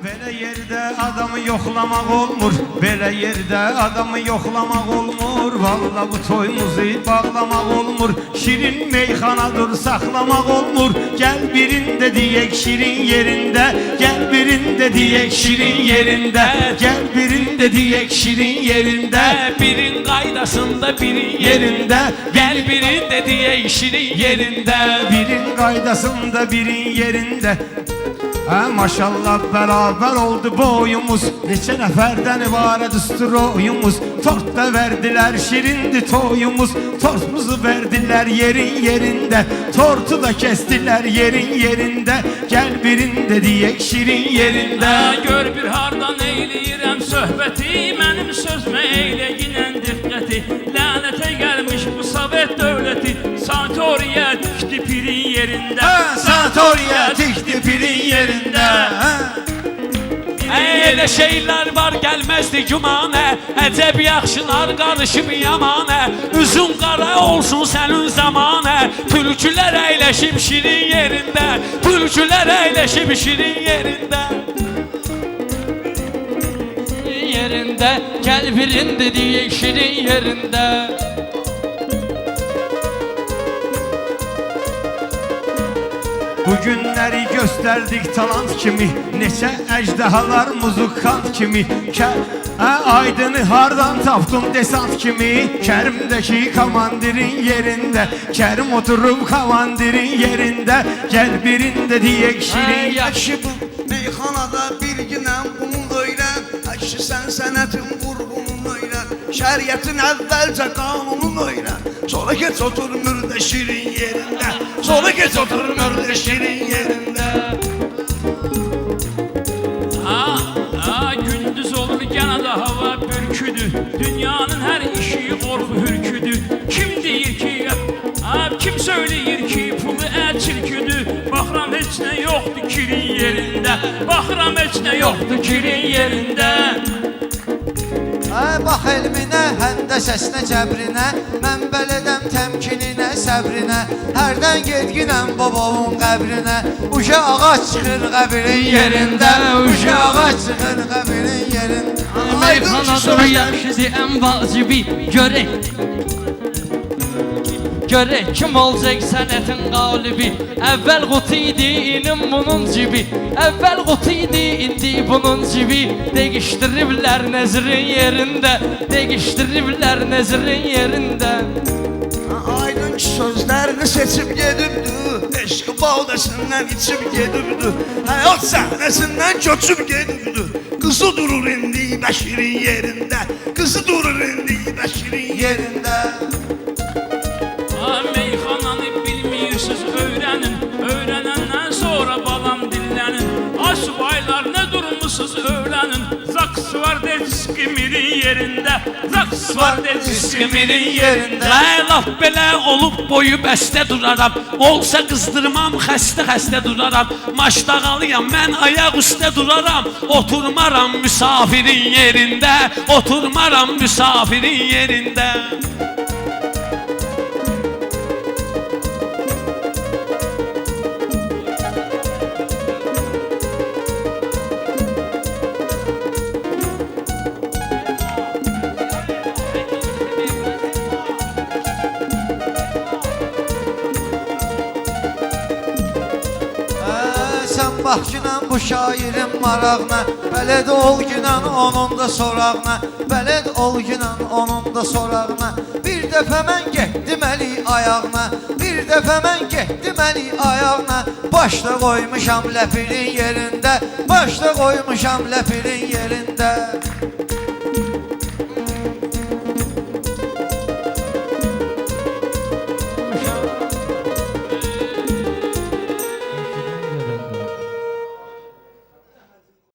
Belə yerdə adamı yoxlamaq olmur, belə yerdə adamı yoxlamaq olmur. Vallahi bu toyumuzu bağlamaq olmur, şirin meyxanadır saxlamaq olmur. Gəl birində deyək şirin yerində, gəl birində deyək şirin yerində, gəl birində deyək şirin yerində. Birin qaydasında birin yerində, gəl birində deyək şirin yerində. Birin qaydasında birin yerində. Maşallah beraber oldu boyumuz, neçə nəfərdən ibarətdir oyumuz. Tort da verdiler şirindi toyumuz, tortumuzu verdiler yerin yerinde, tortu da kestiler yerin yerinde. Gel birinde diyek şirin yerinde. Gör bir hardan eyləyirəm söhbəti, mənim sözmə eyləyinən diqqəti. Lənətə gəlmiş bu Sovet dövləti, sanatoriya tikdi pirin yerində, sanatoriya tikdi pirin yerində. Elə şeylər var gəlməzdi gümanə, əcəb yaxşılar qarışıb yamanə. Üzün qara olsun sənin zamanə, tülkülər əyləşib şirin yerində, tülkülər əyləşib şirin yerində. Yerində, gəl birində deyək şirin yerində. Bugünləri gösterdik talant kimi, neçə əcdahalar muzikant kimi. Aydını hardan tapdım desant kimi, Kərimdəki komandirin yerində, Kərim oturub komandirin yerində. Gəl birində deyək şirin. Yaxşı bu meyxanada bir günəm bunu öyrən, əşi sən sənətin vurğunun öyrən, şəriətin əvvəlcə qanunun öyrən. Sonra geç otur mürdə şirin yerində, sonra geç otur mürdə şirin yerində. Gündüz olur gene de hava bürküdü, dünyanın her işi qorxu hürküdü. Kim deyir ki, kim söyleyir ki pulu çirküdü. Baxıram heç nə yoxdur kirin yerində, baxıram heç nə yoxdur kirin yerində. Bax elminə, həndəsəsinə, cəbrinə, mən belədəm təmkininə, səbrinə. Hərdən gedginəm babamın qəbrinə, uşa ağac çıxır qəbrin yerində, uşa ağac çıxır qəbrin yerində. Meyxanadır yaxşıdır ən vacibi, görək kim olacaq sənətin qalibi. Əvvəl qutu idi, inim bunun cibi, əvvəl qutu idi, indi bunun cibi. Değişdiriblər nəzrin yerində, değişdiriblər nəzrin yerində. Aydın ki sözlərini seçib gedibdü, eşqi baldəsindən içib gedibdü, həyat səhnəsindən köçüb gedibdü. Qızı durur indi Bəşirin yerində, qızı durur indi Bəşirin yerində. Meyxananı bilmirsiniz öyrənin, öyrənəndən sonra balam dillənin. Ay subaylar nə durmuşsunuz öyrənin, zaks var de diskimirin yerində, zaks var de diskimirin yerində. Laf belə olub boyu bəstə duraram, olsa qızdırmam xəstə duraram. Maşdağalıyam mən ayaq üstə duraram, oturmaram müsafirin yerində, oturmaram müsafirin yerində. Sən bax günən bu şairin marağına, bələd ol günən onun da sorağına, bələd ol günən onun da sorağına. Bir dəfə mən getdim əli ayağına, bir dəfə mən getdim əli ayağına. Başda qoymuşam ləpirin yerində, başda qoymuşam ləpirin yerində.